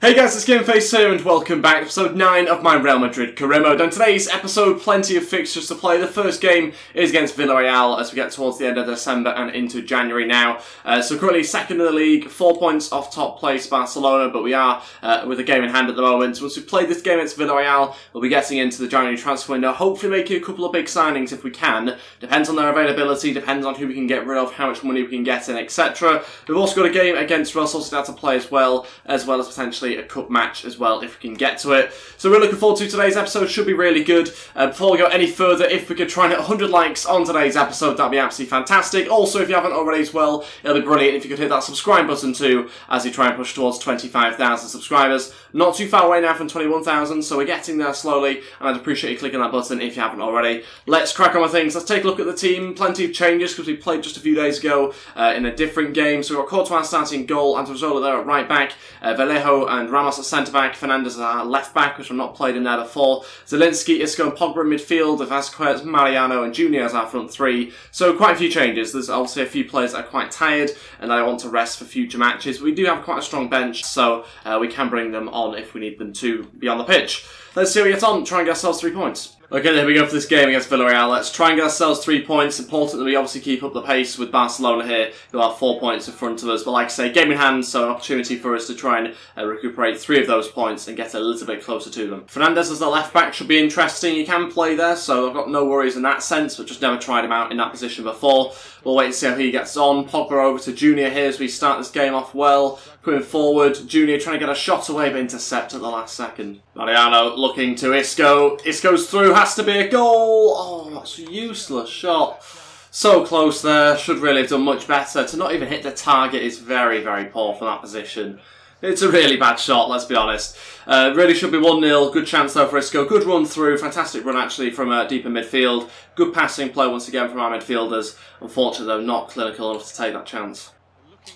Hey guys, it's GameFace here and welcome back to episode 9 of my Real Madrid career mode. On today's episode, plenty of fixtures to play. The first game is against Villarreal as we get towards the end of December and into January now. So currently second in the league, 4 points off top place Barcelona, but we are with a game in hand at the moment. Once we've played this game against Villarreal, we'll be getting into the January transfer window, hopefully making a couple of big signings if we can. Depends on their availability, depends on who we can get rid of, how much money we can get in, etc. We've also got a game against Real Sociedad to play as well as potentially a cup match as well if we can get to it. So we're looking forward to today's episode. Should be really good. Before we go any further, if we could try and hit 100 likes on today's episode, that'd be absolutely fantastic. Also, if you haven't already as well, it'll be brilliant if you could hit that subscribe button too as we try and push towards 25,000 subscribers. Not too far away now from 21,000, so we're getting there slowly, and I'd appreciate you clicking that button if you haven't already. Let's crack on with things. Let's take a look at the team. Plenty of changes because we played just a few days ago in a different game. So we've got Courtois starting goal, Antozola there at right back, Vallejo and Ramos at centre back, Fernandez at our left back, which I've not played in there before, Zielinski, Isco and Pogba in midfield, Vasquez, Mariano and Junior as our front three. So quite a few changes. There's obviously a few players that are quite tired and I want to rest for future matches. We do have quite a strong bench, so we can bring them on if we need them to be on the pitch. Let's see how we get on, try and get ourselves 3 points. Okay, there we go for this game against Villarreal. Let's try and get ourselves 3 points. Important that we obviously keep up the pace with Barcelona here, who are 4 points in front of us. But like I say, game in hand, so an opportunity for us to try and recuperate 3 of those points and get a little bit closer to them. Fernandez as the left back should be interesting. He can play there, so I've got no worries in that sense, but just never tried him out in that position before. We'll wait and see how he gets on. Pogba over to Junior here as we start this game off well. Coming forward, Junior trying to get a shot away, but intercept at the last second. Mariano looking to Isco. Isco's through, has to be a goal. Oh, that's a useless shot. So close there, should really have done much better. To not even hit the target is very, very poor from that position. It's a really bad shot, let's be honest. Really should be 1-0. Good chance though for Isco. Good run through. Fantastic run actually from deep in midfield. Good passing play once again from our midfielders. Unfortunately though, not clinical enough to take that chance.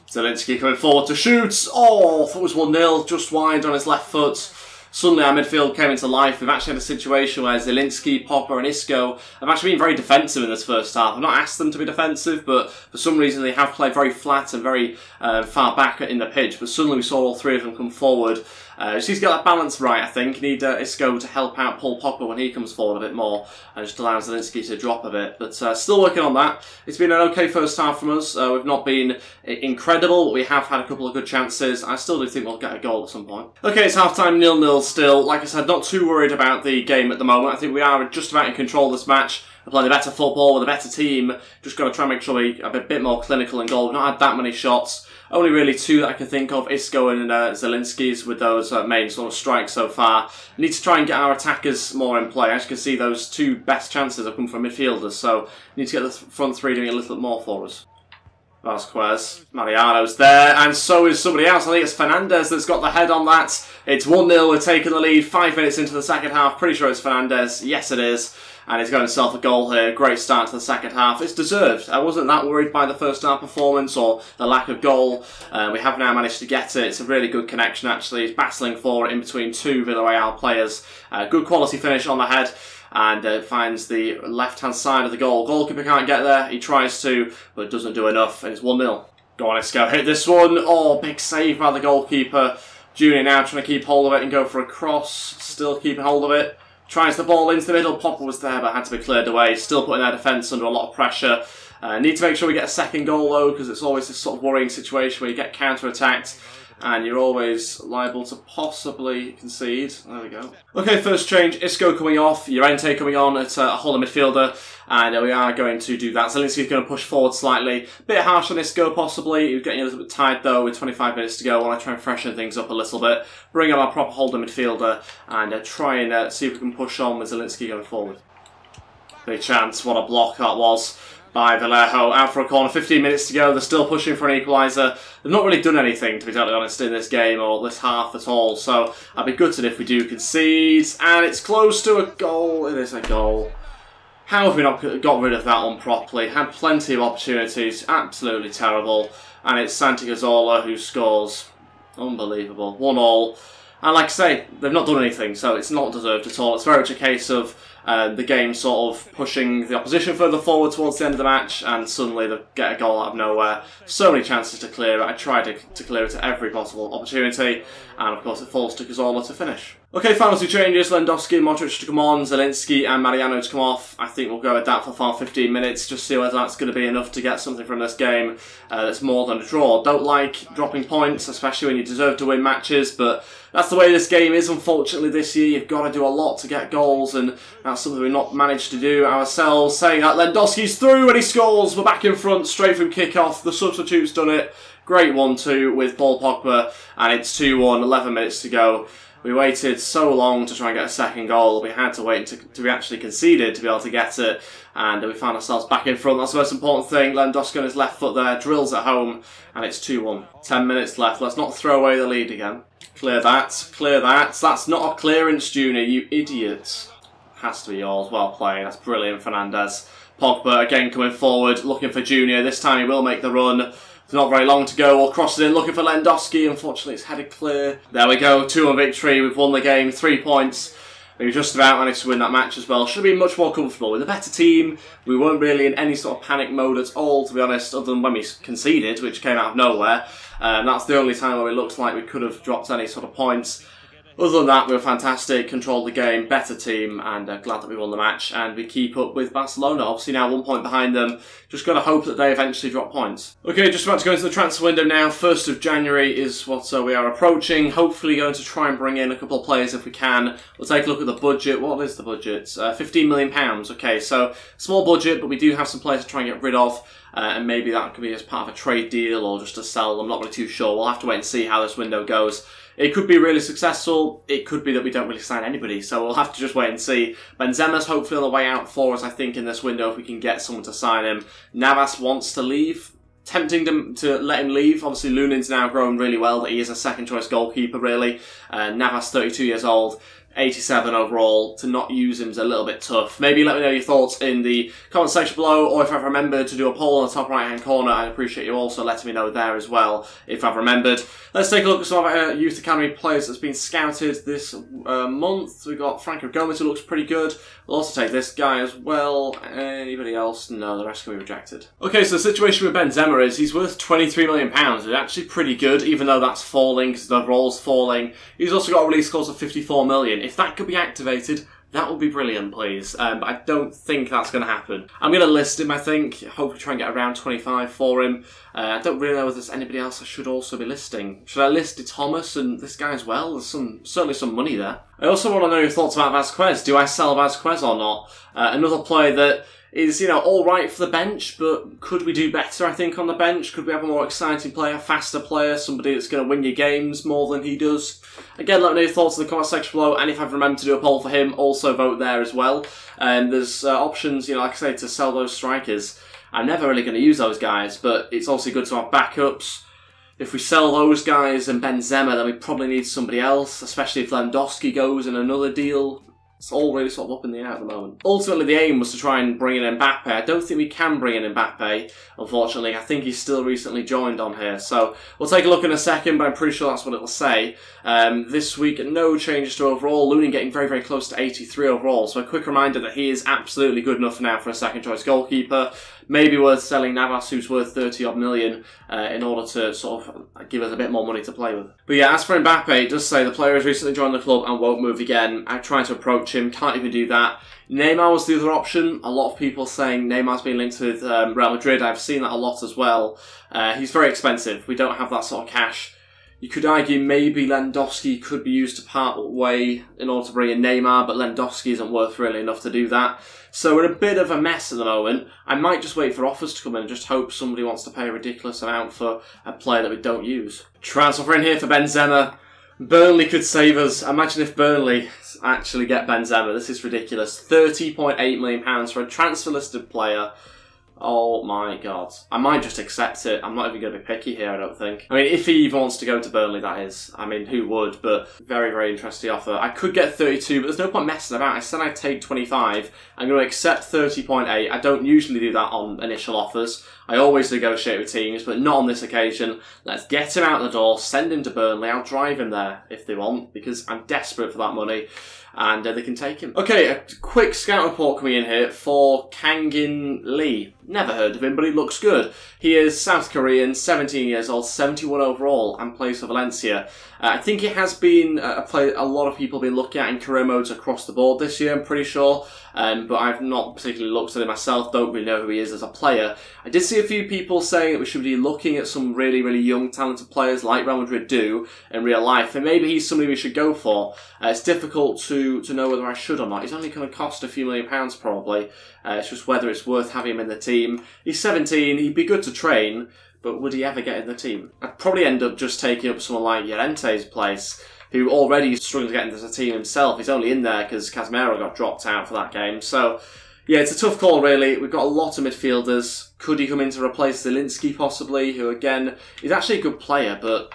Zielinski coming forward to shoot. Oh, I thought it was 1-0. Just wide on his left foot. Suddenly our midfield came into life. We've actually had a situation where Zielinski, Pogba and Isco have actually been very defensive in this first half. I've not asked them to be defensive, but for some reason they have played very flat and very far back in the pitch. But suddenly we saw all 3 of them come forward. Just needs to get that balance right, I think. Need Isco to help out Paul Pogba when he comes forward a bit more and just allow Zielinski to drop a bit. But still working on that. It's been an okay first half from us. We've not been incredible, but we have had a couple of good chances. I still do think we'll get a goal at some point. Okay, it's half-time, 0-0 still. Like I said, not too worried about the game at the moment. I think we are just about in control of this match. We're playing a better football with a better team. Just got to try and make sure we are a bit more clinical in goal. We've not had that many shots. Only really 2 that I can think of, Isco and Zielinski's with those main sort of strikes so far. We need to try and get our attackers more in play. As you can see, those 2 best chances have come from midfielders, so we need to get the front 3 doing a little bit more for us. Vasquez, Mariano's there, and so is somebody else. I think it's Fernandez that's got the head on that. It's 1-0, we're taking the lead 5 minutes into the second half. Pretty sure it's Fernandez. Yes, it is. And he's got himself a goal here. Great start to the second half. It's deserved. I wasn't that worried by the first half performance or the lack of goal. We have now managed to get it. It's a really good connection, actually. He's battling for it in between 2 Villarreal players. Good quality finish on the head. And finds the left-hand side of the goal. Goalkeeper can't get there. He tries to, but doesn't do enough. And it's 1-0. Go on, Isco. Hit this one. Oh, big save by the goalkeeper. Junior now trying to keep hold of it and go for a cross. Still keeping hold of it. Tries the ball into the middle. Pogba was there, but had to be cleared away. Still putting their defence under a lot of pressure. Need to make sure we get a second goal, though, because it's always this sort of worrying situation where you get counter-attacked. And you're always liable to possibly concede. There we go. Okay, first change. Isco coming off. Llorente coming on at a holding midfielder. And we are going to do that. Zielinski's going to push forward slightly. Bit harsh on Isco, possibly. He was getting a little bit tired, though, with 25 minutes to go. I want to try and freshen things up a little bit. Bring on our proper holding midfielder. And try and see if we can push on with Zielinski going forward. Big chance. What a block that was by Vallejo. Out for a corner, 15 minutes to go. They're still pushing for an equaliser. They've not really done anything, to be totally honest, in this game or this half at all. So I'd be gutted if we do concede. And it's close to a goal. It is a goal. How have we not got rid of that one properly? Had plenty of opportunities. Absolutely terrible. And it's Santi Cazorla who scores. Unbelievable. 1-1. And like I say, they've not done anything, so it's not deserved at all. It's very much a case of the game sort of pushing the opposition further forward towards the end of the match, and suddenly they get a goal out of nowhere. So many chances to clear it. I tried to clear it at every possible opportunity, and of course it falls to Cazorla to finish. Okay, final two changes, Lewandowski and Modric to come on, Zielinski and Mariano to come off. I think we'll go with that for the final 15 minutes, just see whether that's going to be enough to get something from this game that's more than a draw. Don't like dropping points, especially when you deserve to win matches, but that's the way this game is, unfortunately, this year. You've got to do a lot to get goals, and that's something we've not managed to do ourselves. Saying that, Lewandowski's through and he scores. We're back in front, straight from kick-off. The substitute's done it. Great 1-2 with Paul Pogba, and it's 2-1, 11 minutes to go. We waited so long to try and get a second goal. We had to wait to be actually conceded to be able to get it, and we found ourselves back in front. That's the most important thing. Lewandowski on his left foot there, drills at home, and it's 2-1. 10 minutes left. Let's not throw away the lead again. Clear that. Clear that. That's not a clearance, Junior, you idiots. Has to be yours. Well played. That's brilliant, Fernandez. Pogba again coming forward, looking for Junior. This time he will make the run. There's not very long to go. We'll cross it in, looking for Lewandowski. Unfortunately, it's headed clear. There we go. 2-1 victory. We've won the game. 3 points. We just about managed to win that match as well. Should have been much more comfortable. With a better team, we weren't really in any sort of panic mode at all, to be honest, other than when we conceded, which came out of nowhere. That's the only time where it looked like we could have dropped any sort of points. Other than that, we were fantastic, controlled the game, better team, and glad that we won the match. And we keep up with Barcelona, obviously now 1 point behind them. Just got to hope that they eventually drop points. Okay, just about to go into the transfer window now. 1st of January is what we are approaching. Hopefully going to try and bring in a couple of players if we can. We'll take a look at the budget. What is the budget? £15 million. Okay, so small budget, but we do have some players to try and get rid of. And maybe that could be as part of a trade deal or just to sell. I'm not really too sure. We'll have to wait and see how this window goes. It could be really successful. It could be that we don't really sign anybody. So we'll have to just wait and see. Benzema's hopefully on the way out for us, I think, in this window if we can get someone to sign him. Navas wants to leave. Tempting to let him leave. Obviously, Lunin's now grown really well. That he is a second-choice goalkeeper, really. Navas, 32 years old. 87 overall. To not use him is a little bit tough. Maybe let me know your thoughts in the comment section below, or if I've remembered to do a poll on the top right hand corner. I appreciate you also letting me know there as well if I've remembered. Let's take a look at some of our Youth Academy players that's been scouted this month. We've got Franco Gomez, who looks pretty good. We'll also take this guy as well. Anybody else? No, the rest can be rejected. Okay, so the situation with Benzema is he's worth £23 million. It's actually pretty good, even though that's falling because the overall's falling. He's also got a release clause of 54 million. If that could be activated, that would be brilliant, please. But I don't think that's going to happen. I'm going to list him, I think. Hopefully try and get around 25 for him. I don't really know if there's anybody else I should also be listing. Should I list Thomas and this guy as well? There's certainly some money there. I also want to know your thoughts about Vasquez. Do I sell Vasquez or not? Another player that is, you know, alright for the bench, but could we do better, I think, on the bench? Could we have a more exciting player, faster player, somebody that's going to win your games more than he does? Again, let me know your thoughts in the comment section below, and if I've remembered to do a poll for him, also vote there as well. There's options, you know, like I say, to sell those strikers. I'm never really going to use those guys, but it's also good to have backups. If we sell those guys and Benzema, then we probably need somebody else, especially if Lewandowski goes in another deal. It's all really sort of up in the air at the moment. Ultimately, the aim was to try and bring in Mbappe. I don't think we can bring in Mbappe, unfortunately. I think he's still recently joined on here. So we'll take a look in a second, but I'm pretty sure that's what it'll say. This week, no changes to overall. Lunin getting very, very close to 83 overall. So a quick reminder that he is absolutely good enough now for a second-choice goalkeeper. Maybe worth selling Navas, who's worth 30-odd million, in order to sort of give us a bit more money to play with. But yeah, as for Mbappe, it does say the player has recently joined the club and won't move again. I tried to approach him, can't even do that. Neymar was the other option. A lot of people saying Neymar's been linked with Real Madrid. I've seen that a lot as well. He's very expensive. We don't have that sort of cash. You could argue maybe Lewandowski could be used to part way in order to bring in Neymar, but Lewandowski isn't worth really enough to do that. So we're a bit of a mess at the moment. I might just wait for offers to come in and just hope somebody wants to pay a ridiculous amount for a player that we don't use. Transfer in here for Benzema. Burnley could save us. Imagine if Burnley actually get Benzema. This is ridiculous. £30.8 million for a transfer listed player. Oh my god. I might just accept it. I'm not even going to be picky here, I don't think. I mean, if he even wants to go to Burnley, that is. I mean, who would? But very, very interesting offer. I could get 32, but there's no point messing about. I said I'd take 25. I'm going to accept 30.8. I don't usually do that on initial offers. I always negotiate with teams, but not on this occasion. Let's get him out the door, send him to Burnley. I'll drive him there if they want, because I'm desperate for that money. And they can take him. Okay, a quick scout report coming in here for Kangin Lee. Never heard of him, but he looks good. He is South Korean, 17 years old, 71 overall, and plays for Valencia. I think it has been a play a lot of people have been looking at in career modes across the board this year, I'm pretty sure. But I've not particularly looked at him myself, don't really know who he is as a player. I did see a few people saying that we should be looking at some really, really young, talented players like Real Madrid do in real life, and maybe he's somebody we should go for. It's difficult to know whether I should or not. He's only going to cost a few £1,000,000 probably. It's just whether it's worth having him in the team. He's 17, he'd be good to train, but would he ever get in the team? I'd probably end up just taking up someone like Llorente's place, who already is struggling to get into the team himself. He's only in there because Casemiro got dropped out for that game. So, yeah, it's a tough call, really. We've got a lot of midfielders. Could he come in to replace Zielinski, possibly, who, again, is actually a good player, but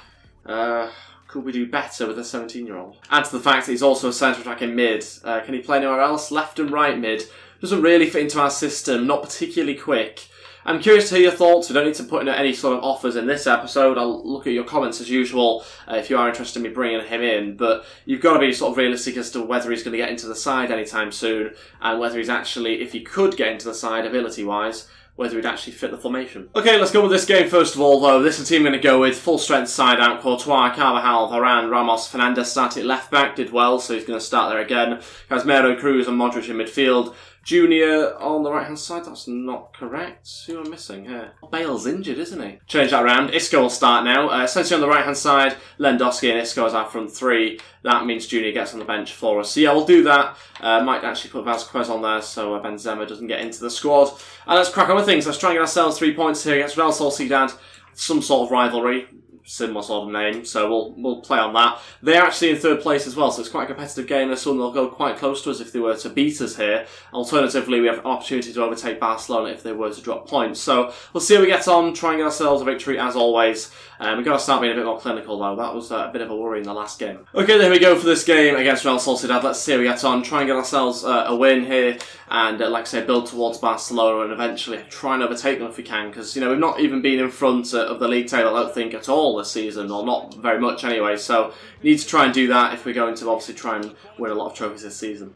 could we do better with a 17-year-old? Add to the fact that he's also a centre-attacking mid. Can he play anywhere else? Left and right mid. Doesn't really fit into our system, not particularly quick. I'm curious to hear your thoughts. We don't need to put in any sort of offers in this episode. I'll look at your comments as usual if you are interested in me bringing him in. But you've got to be sort of realistic as to whether he's going to get into the side anytime soon, and whether he's actually, if he could get into the side ability-wise, whether he'd actually fit the formation. Okay, let's go with this game first of all, though. This is the team I'm going to go with. Full strength side out. Courtois, Carvajal, Varane, Ramos, Fernandes started left back, did well, so he's going to start there again. Casemiro, Cruz and Modric in midfield. Junior on the right-hand side, that's not correct. Who am I missing here? Bale's injured, isn't he? Change that around. Isco will start now. Essentially on the right-hand side, Lewandowski and Isco as our front three. That means Junior gets on the bench for us. So yeah, we'll do that. Might actually put Vasquez on there so Benzema doesn't get into the squad. And let's crack on with things. Let's try and get ourselves 3 points here against Real Sociedad. Some sort of rivalry. Similar sort of name, so we'll play on that. They're actually in third place as well, so it's quite a competitive game. There's someone that'll go quite close to us if they were to beat us here. Alternatively, we have an opportunity to overtake Barcelona if they were to drop points. So we'll see how we get on, try and get ourselves a victory as always. We've got to start being a bit more clinical though. That was a bit of a worry in the last game. Okay, there we go for this game against Real Sociedad. Let's see how we get on, try and get ourselves a win here, and like I say, build towards Barcelona and eventually try and overtake them if we can, because you know we've not even been in front of the league table, I don't think, at all this season, or not very much anyway, so we need to try and do that if we're going to obviously try and win a lot of trophies this season.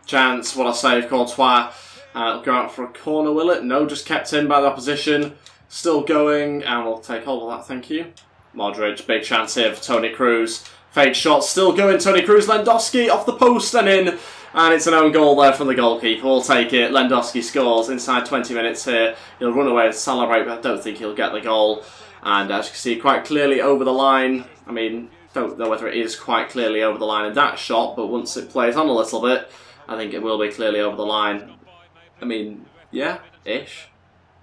Chance, what I'll say, Courtois, it'll go out for a corner, will it? No, just kept in by the opposition. Still going, and we'll take hold of that, thank you. Modric, big chance here for Toni Kroos. Fake shot, still going, Toni Kroos, Lewandowski off the post and in. And it's an own goal there from the goalkeeper. We'll take it. Lewandowski scores inside 20 minutes here. He'll run away and celebrate, but I don't think he'll get the goal. And as you can see, quite clearly over the line. I mean, don't know whether it is quite clearly over the line in that shot, but once it plays on a little bit, I think it will be clearly over the line. I mean, yeah, ish.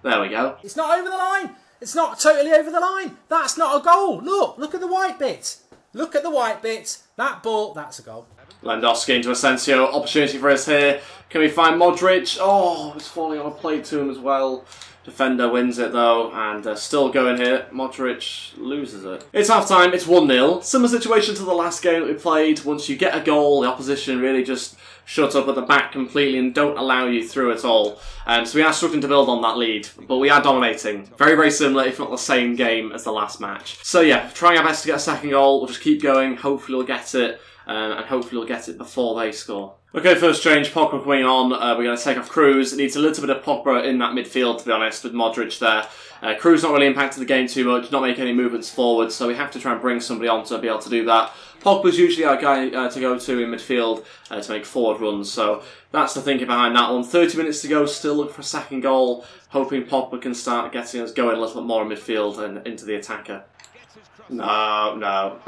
There we go. It's not over the line. It's not totally over the line. That's not a goal. Look at the white bit. Look at the white bit. That ball, that's a goal. Lewandowski into Asensio. Opportunity for us here. Can we find Modric? Oh, it's falling on a plate to him as well. Defender wins it though, and still going here. Modric loses it. It's half time, it's 1-0. Similar situation to the last game that we played. Once you get a goal, the opposition really just shut up at the back completely and don't allow you through at all. So we are struggling to build on that lead, but we are dominating. Very, very similar, if not the same game as the last match. So yeah, trying our best to get a second goal. We'll just keep going. Hopefully we'll get it, and hopefully we'll get it before they score. Okay, first change, Pogba coming on. We're going to take off Cruz. It needs a little bit of Pogba in that midfield, to be honest, with Modric there. Cruz not really impacted the game too much, not making any movements forward, so we have to try and bring somebody on to be able to do that. Pogba's usually our guy to go to in midfield to make forward runs, so that's the thinking behind that one. 30 minutes to go, still looking for a second goal, hoping Pogba can start getting us going a little bit more in midfield and into the attacker. No.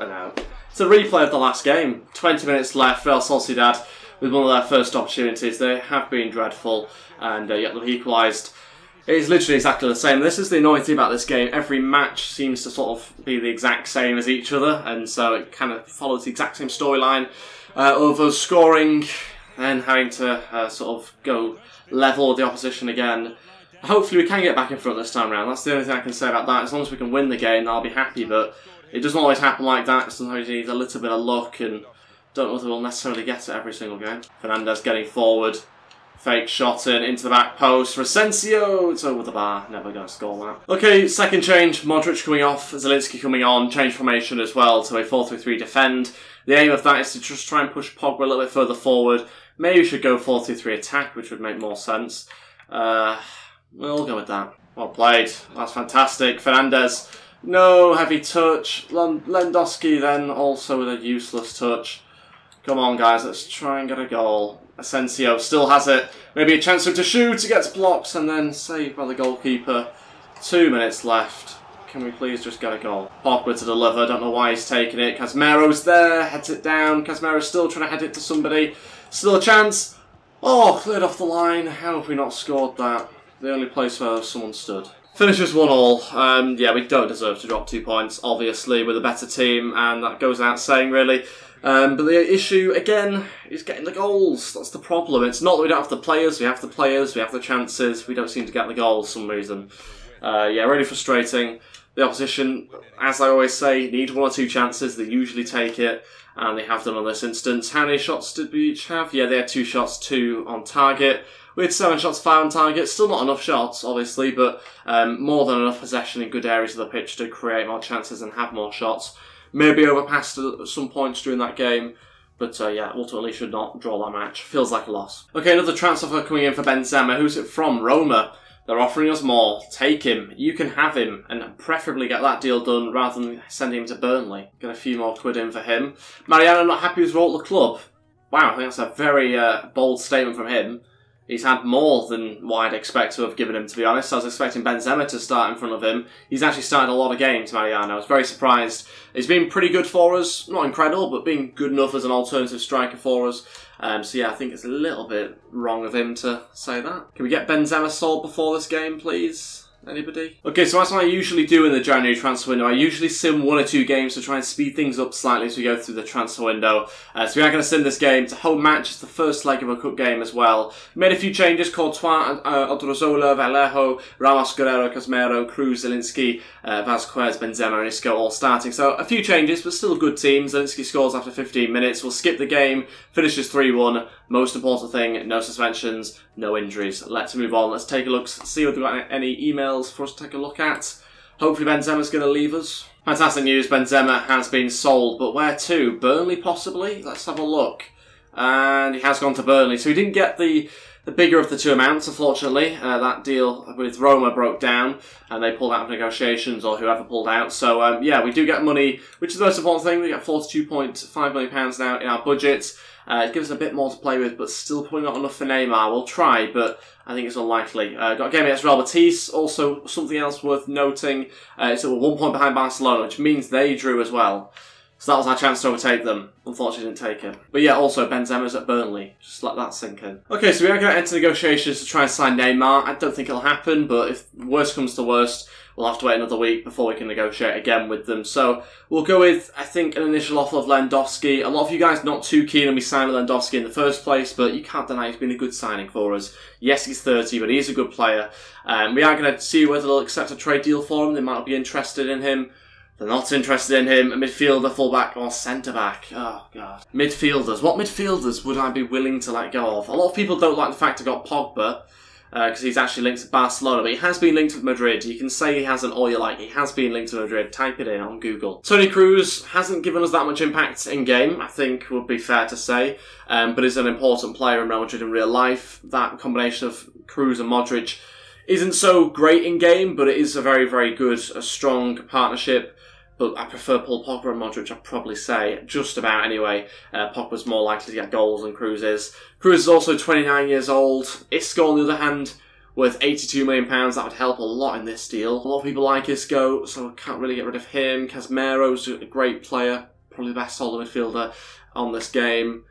It's a replay of the last game. 20 minutes left, Real Sociedad with one of their first opportunities. They have been dreadful, and yet they've equalised. It is literally exactly the same. This is the annoying thing about this game. Every match seems to sort of be the exact same as each other, and so it kind of follows the exact same storyline of us scoring and having to sort of go level with the opposition again. Hopefully we can get back in front this time around. That's the only thing I can say about that. As long as we can win the game, I'll be happy, but it doesn't always happen like that. Sometimes you need a little bit of luck, and don't know whether we'll necessarily get it every single game. Fernandez getting forward. Fake shot into the back post for Asensio. It's over the bar. Never going to score that. Okay, second change. Modric coming off. Zielinski coming on. Change formation as well to a 4-3-3 defend. The aim of that is to just try and push Pogba a little bit further forward. Maybe we should go 4-2-3 attack, which would make more sense. We'll go with that. Well played. That's fantastic. Fernandez. No heavy touch. Lewandowski then also with a useless touch. Come on, guys. Let's try and get a goal. Asensio still has it. Maybe a chance to shoot. He gets blocked and then saved by the goalkeeper. 2 minutes left. Can we please just get a goal? Pogba to deliver. Don't know why he's taking it. Casemiro's there. Heads it down. Casemiro's still trying to head it to somebody. Still a chance. Oh, cleared off the line. How have we not scored that? The only place where someone stood. Finishes 1-1. Yeah, we don't deserve to drop 2 points. Obviously, we're the better team, and that goes without saying, really. But the issue, again, is getting the goals. That's the problem. It's not that we don't have the players. We have the players. We have the chances. We don't seem to get the goals for some reason. Yeah, really frustrating. The opposition, as I always say, need 1 or 2 chances. They usually take it, and they have done on this instance. How many shots did we each have? Yeah, they had 2 shots, 2 on target. We had 7 shots, 5 on target. Still not enough shots, obviously, but more than enough possession in good areas of the pitch to create more chances and have more shots. Maybe overpassed at some points during that game, but yeah, ultimately should not draw that match. Feels like a loss. Okay, another transfer coming in for Benzema. Who's it from? Roma. They're offering us more. Take him. You can have him, and preferably get that deal done rather than sending him to Burnley. Get a few more quid in for him. Mariano not happy with his role at the club. Wow, I think that's a very bold statement from him. He's had more than what I'd expect to have given him, to be honest. I was expecting Benzema to start in front of him. He's actually started a lot of games, Mariano. I was very surprised. He's been pretty good for us. Not incredible, but being good enough as an alternative striker for us. So yeah, I think it's a little bit wrong of him to say that. Can we get Benzema sold before this game, please? Anybody? Okay, so as I usually do in the January transfer window, I usually sim 1 or 2 games to try and speed things up slightly as we go through the transfer window. So we are going to sim this game. It's a home match. It's the first leg of a cup game as well. We made a few changes. Courtois, Odriozola, Vallejo, Ramos, Guerrero, Casemiro, Cruz, Zielinski, Vazquez, Benzema and Isco all starting. So a few changes, but still a good team. Zielinski scores after 15 minutes. We'll skip the game. Finishes 3-1. Most important thing, no suspensions, no injuries. Let's move on. Let's take a look, see if we've got any emails for us to take a look at. Hopefully Benzema's going to leave us. Fantastic news, Benzema has been sold, but where to? Burnley possibly? Let's have a look. And he has gone to Burnley, so he didn't get the bigger of the 2 amounts, unfortunately. That deal with Roma broke down, and they pulled out of negotiations, or whoever pulled out. So yeah, we do get money, which is the most important thing. We get £42.5 million now in our budget. It gives us a bit more to play with, but still probably not enough for Neymar. We'll try, but I think it's unlikely. Got a game against Real Betis. Also, something else worth noting, is that we're 1 point behind Barcelona, which means they drew as well. So that was our chance to overtake them. Unfortunately, didn't take it. But yeah, also, Benzema's at Burnley. Just let that sink in. Okay, so we are going to enter negotiations to try and sign Neymar. I don't think it'll happen, but if worst comes to worst, we'll have to wait another week before we can negotiate again with them. So we'll go with, I think, an initial offer of Lewandowski. A lot of you guys not too keen on me signing Lewandowski in the first place, but you can't deny he's been a good signing for us. Yes, he's 30, but he's a good player. We are going to see whether they'll accept a trade deal for him. They might not be interested in him. They're not interested in him. A midfielder, fullback, or centre-back. Oh, God. Midfielders. What midfielders would I be willing to let go of? A lot of people don't like the fact I got Pogba, because he's actually linked to Barcelona, but he has been linked with Madrid. You can say he hasn't all you like. He has been linked to Madrid. Type it in on Google. Toni Kroos hasn't given us that much impact in-game, I think would be fair to say, but is an important player in Real Madrid in real life. That combination of Kroos and Modric isn't so great in-game, but it is a very, very good, a strong partnership. But I prefer Paul Pogba and Modric, I'd probably say. Just about, anyway. Pogba's more likely to get goals than Kroos is. Kroos is also 29 years old. Isco, on the other hand, worth £82 million. That would help a lot in this deal. A lot of people like Isco, so I can't really get rid of him. Casemiro's a great player. Probably the best solid midfielder on this game.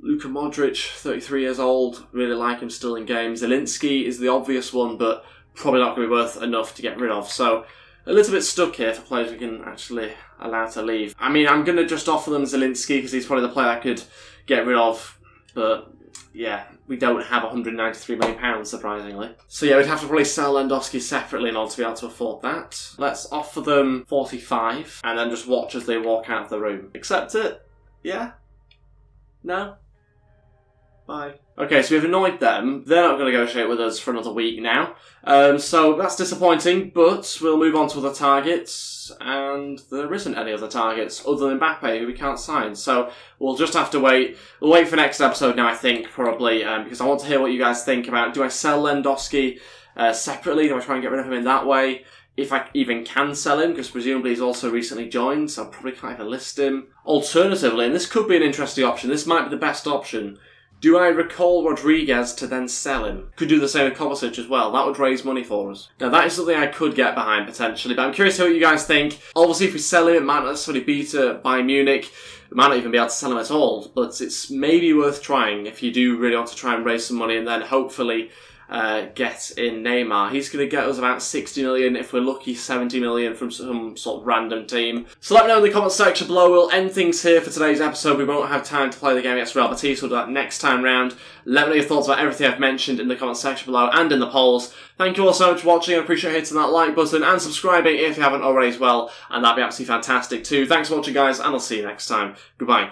Luka Modric, 33 years old. Really like him still in games. Zielinski is the obvious one, but probably not going to be worth enough to get rid of. So a little bit stuck here for players we can actually allow to leave. I mean, I'm going to just offer them Zielinski because he's probably the player I could get rid of, but yeah, we don't have £193 million, surprisingly. So yeah, we'd have to probably sell Lewandowski separately in order to be able to afford that. Let's offer them 45 and then just watch as they walk out of the room. Accept it? Yeah? No? Bye. Okay, so we've annoyed them. They're not going to negotiate with us for another week now. So that's disappointing, but we'll move on to other targets, and there isn't any other targets other than Mbappe, who we can't sign. So we'll just have to wait. We'll wait for next episode now, I think, probably, because I want to hear what you guys think about. Do I sell Lewandowski separately? Do I try and get rid of him in that way? If I even can sell him, because presumably he's also recently joined, so I probably can't even list him. Alternatively, and this could be an interesting option, this might be the best option, do I recall Rodriguez to then sell him? Could do the same with Kovacic as well. That would raise money for us. Now, that is something I could get behind, potentially, but I'm curious to hear what you guys think. Obviously, if we sell him, it might not necessarily be to Bayern Munich. We might not even be able to sell him at all, but it's maybe worth trying if you do really want to try and raise some money and then hopefully get in Neymar. He's going to get us about 60 million, if we're lucky 70 million from some sort of random team. So let me know in the comments section below. We'll end things here for today's episode. We won't have time to play the game against Real Betis. We'll do that next time round. Let me know your thoughts about everything I've mentioned in the comments section below and in the polls. Thank you all so much for watching. I appreciate hitting that like button and subscribing if you haven't already as well, and that'd be absolutely fantastic too. Thanks for watching, guys, and I'll see you next time. Goodbye.